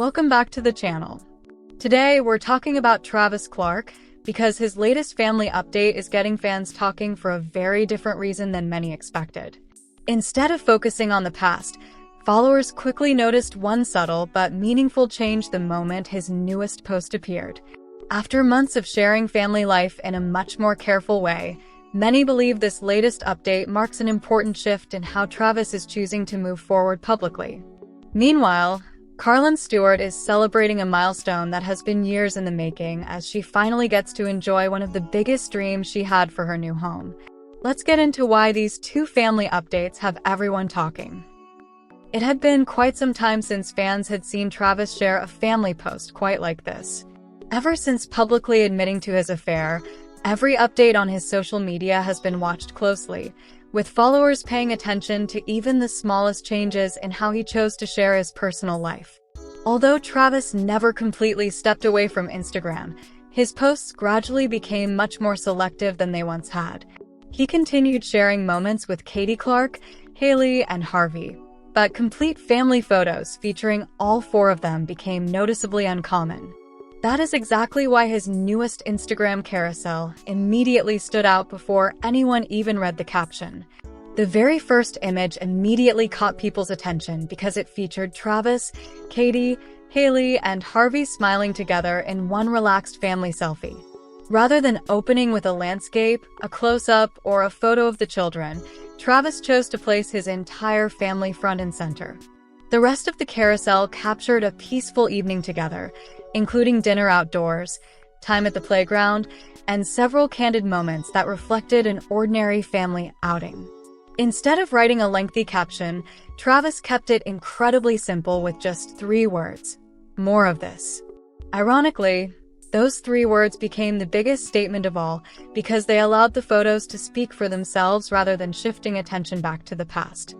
Welcome back to the channel. Today, we're talking about Travis Clark because his latest family update is getting fans talking for a very different reason than many expected. Instead of focusing on the past, followers quickly noticed one subtle but meaningful change the moment his newest post appeared. After months of sharing family life in a much more careful way, many believe this latest update marks an important shift in how Travis is choosing to move forward publicly. Meanwhile, Carlin Stewart is celebrating a milestone that has been years in the making as she finally gets to enjoy one of the biggest dreams she had for her new home. Let's get into why these two family updates have everyone talking. It had been quite some time since fans had seen Travis share a family post quite like this. Ever since publicly admitting to his affair, every update on his social media has been watched closely, with followers paying attention to even the smallest changes in how he chose to share his personal life. Although Travis never completely stepped away from Instagram, his posts gradually became much more selective than they once had. He continued sharing moments with Katie Clark, Haley, and Harvey, but complete family photos featuring all four of them became noticeably uncommon. That is exactly why his newest Instagram carousel immediately stood out before anyone even read the caption. The very first image immediately caught people's attention because it featured Travis, Katie, Haley, and Harvey smiling together in one relaxed family selfie. Rather than opening with a landscape, a close-up, or a photo of the children, Travis chose to place his entire family front and center. The rest of the carousel captured a peaceful evening together, including dinner outdoors, time at the playground, and several candid moments that reflected an ordinary family outing. Instead of writing a lengthy caption, Travis kept it incredibly simple with just 3 words: more of this. Ironically, those 3 words became the biggest statement of all because they allowed the photos to speak for themselves rather than shifting attention back to the past.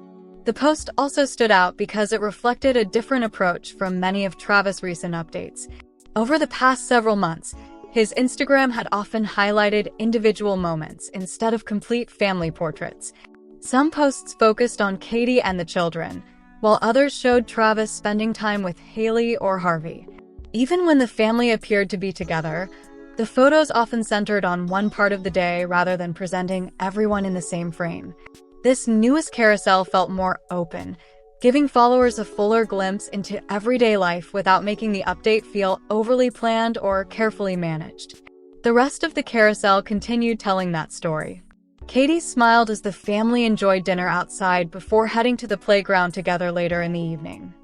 The post also stood out because it reflected a different approach from many of Travis' recent updates. Over the past several months, his Instagram had often highlighted individual moments instead of complete family portraits. Some posts focused on Katie and the children, while others showed Travis spending time with Haley or Harvey. Even when the family appeared to be together, the photos often centered on one part of the day rather than presenting everyone in the same frame. This newest carousel felt more open, giving followers a fuller glimpse into everyday life without making the update feel overly planned or carefully managed. The rest of the carousel continued telling that story. Katie smiled as the family enjoyed dinner outside before heading to the playground together later in the evening.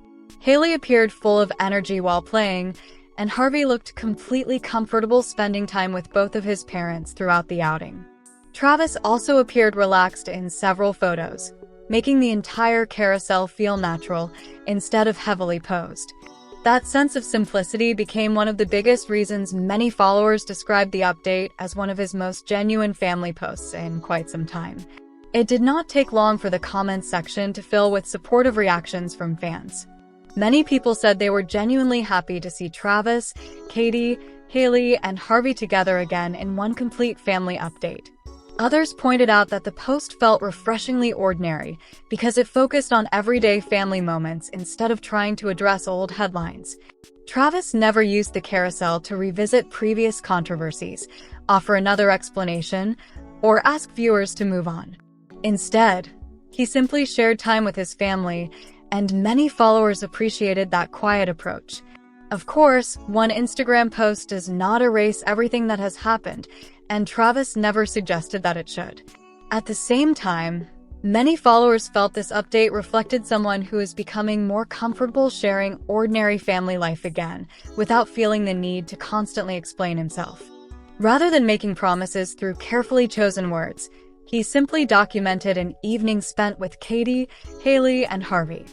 Haley appeared full of energy while playing, and Harvey looked completely comfortable spending time with both of his parents throughout the outing. Travis also appeared relaxed in several photos, making the entire carousel feel natural instead of heavily posed. That sense of simplicity became one of the biggest reasons many followers described the update as one of his most genuine family posts in quite some time. It did not take long for the comments section to fill with supportive reactions from fans. Many people said they were genuinely happy to see Travis, Katie, Haley, and Harvey together again in one complete family update. Others pointed out that the post felt refreshingly ordinary because it focused on everyday family moments instead of trying to address old headlines. Travis never used the carousel to revisit previous controversies, offer another explanation, or ask viewers to move on. Instead, he simply shared time with his family, and many followers appreciated that quiet approach. Of course, one Instagram post does not erase everything that has happened, and Travis never suggested that it should. At the same time, many followers felt this update reflected someone who is becoming more comfortable sharing ordinary family life again, without feeling the need to constantly explain himself. Rather than making promises through carefully chosen words, he simply documented an evening spent with Katie, Haley, and Harvey.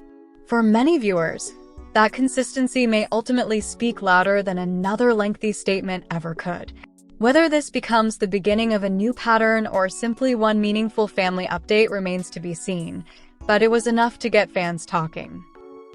For many viewers, that consistency may ultimately speak louder than another lengthy statement ever could. Whether this becomes the beginning of a new pattern or simply one meaningful family update remains to be seen, but it was enough to get fans talking.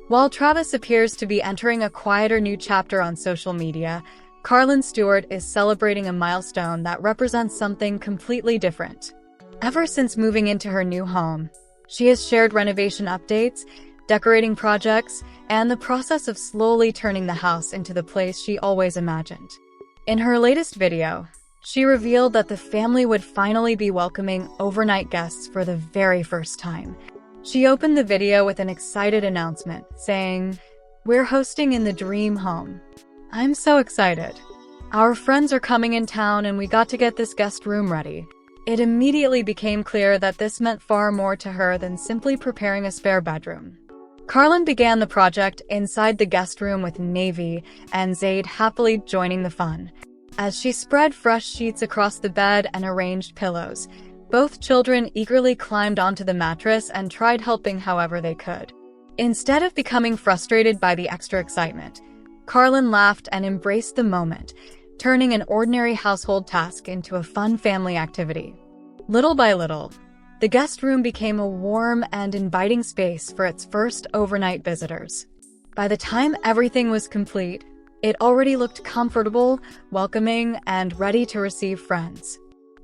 While Travis appears to be entering a quieter new chapter on social media, Carlin Stewart is celebrating a milestone that represents something completely different. Ever since moving into her new home, she has shared renovation updates, decorating projects, and the process of slowly turning the house into the place she always imagined. In her latest video, she revealed that the family would finally be welcoming overnight guests for the very first time. She opened the video with an excited announcement, saying, "We're hosting in the dream home. I'm so excited. Our friends are coming in town and we got to get this guest room ready." It immediately became clear that this meant far more to her than simply preparing a spare bedroom. Carlin began the project inside the guest room with Navy and Zaid happily joining the fun. As she spread fresh sheets across the bed and arranged pillows, both children eagerly climbed onto the mattress and tried helping however they could. Instead of becoming frustrated by the extra excitement, Carlin laughed and embraced the moment, turning an ordinary household task into a fun family activity. Little by little, the guest room became a warm and inviting space for its first overnight visitors. By the time everything was complete, it already looked comfortable, welcoming, and ready to receive friends.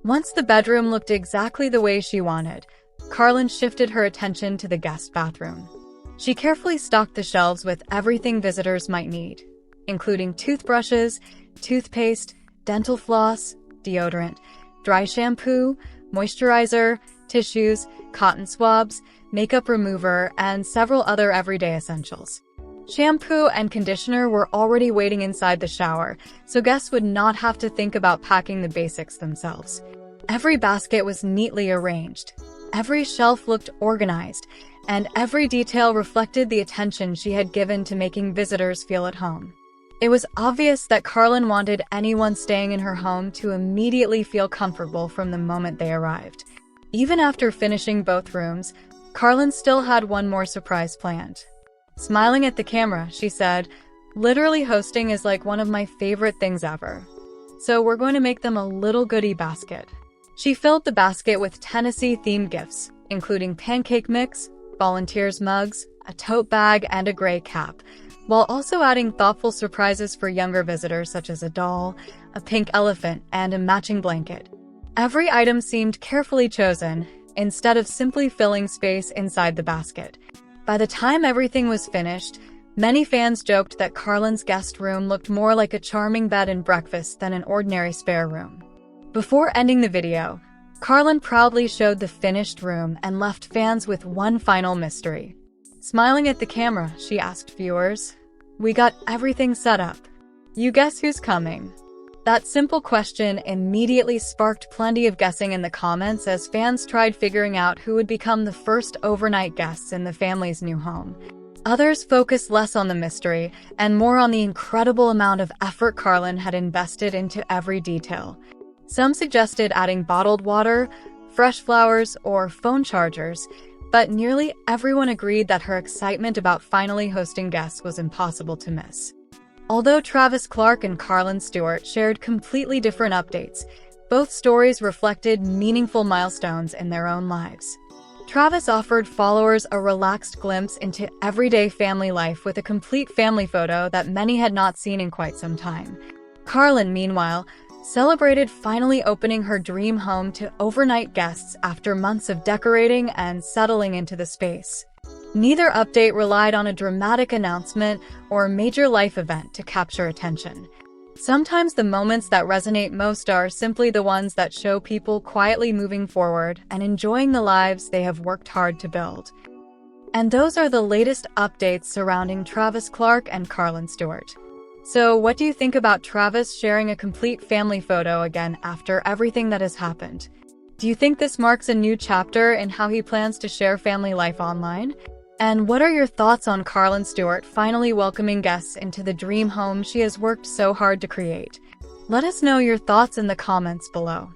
Once the bedroom looked exactly the way she wanted, Carlin shifted her attention to the guest bathroom. She carefully stocked the shelves with everything visitors might need, including toothbrushes, toothpaste, dental floss, deodorant, dry shampoo, moisturizer, tissues, cotton swabs, makeup remover, and several other everyday essentials. Shampoo and conditioner were already waiting inside the shower, so guests would not have to think about packing the basics themselves. Every basket was neatly arranged. Every shelf looked organized, and every detail reflected the attention she had given to making visitors feel at home. It was obvious that Carlin wanted anyone staying in her home to immediately feel comfortable from the moment they arrived. Even after finishing both rooms, Carlin still had one more surprise planned. Smiling at the camera, she said, "Literally hosting is like one of my favorite things ever. So we're going to make them a little goodie basket." She filled the basket with Tennessee-themed gifts, including pancake mix, volunteers mugs, a tote bag, and a gray cap, while also adding thoughtful surprises for younger visitors such as a doll, a pink elephant, and a matching blanket. Every item seemed carefully chosen, instead of simply filling space inside the basket. By the time everything was finished, many fans joked that Carlin's guest room looked more like a charming bed and breakfast than an ordinary spare room. Before ending the video, Carlin proudly showed the finished room and left fans with one final mystery. Smiling at the camera, she asked viewers, "We got everything set up. You guess who's coming?" That simple question immediately sparked plenty of guessing in the comments as fans tried figuring out who would become the first overnight guests in the family's new home. Others focused less on the mystery and more on the incredible amount of effort Carlin had invested into every detail. Some suggested adding bottled water, fresh flowers, or phone chargers, but nearly everyone agreed that her excitement about finally hosting guests was impossible to miss. Although Travis Clark and Carlin Stewart shared completely different updates, both stories reflected meaningful milestones in their own lives. Travis offered followers a relaxed glimpse into everyday family life with a complete family photo that many had not seen in quite some time. Carlin, meanwhile, celebrated finally opening her dream home to overnight guests after months of decorating and settling into the space. Neither update relied on a dramatic announcement or major life event to capture attention. Sometimes the moments that resonate most are simply the ones that show people quietly moving forward and enjoying the lives they have worked hard to build. And those are the latest updates surrounding Travis Clark and Carlin Stewart. So what do you think about Travis sharing a complete family photo again after everything that has happened? Do you think this marks a new chapter in how he plans to share family life online? And what are your thoughts on Carlin Stewart finally welcoming guests into the dream home she has worked so hard to create? Let us know your thoughts in the comments below.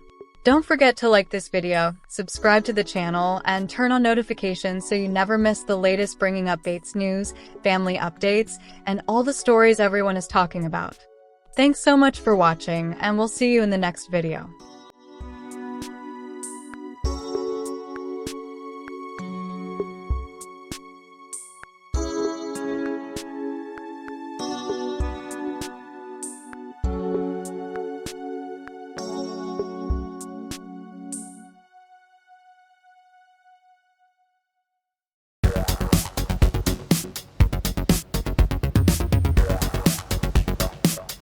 Don't forget to like this video, subscribe to the channel, and turn on notifications so you never miss the latest bringing updates, news, family updates, and all the stories everyone is talking about. Thanks so much for watching, and we'll see you in the next video.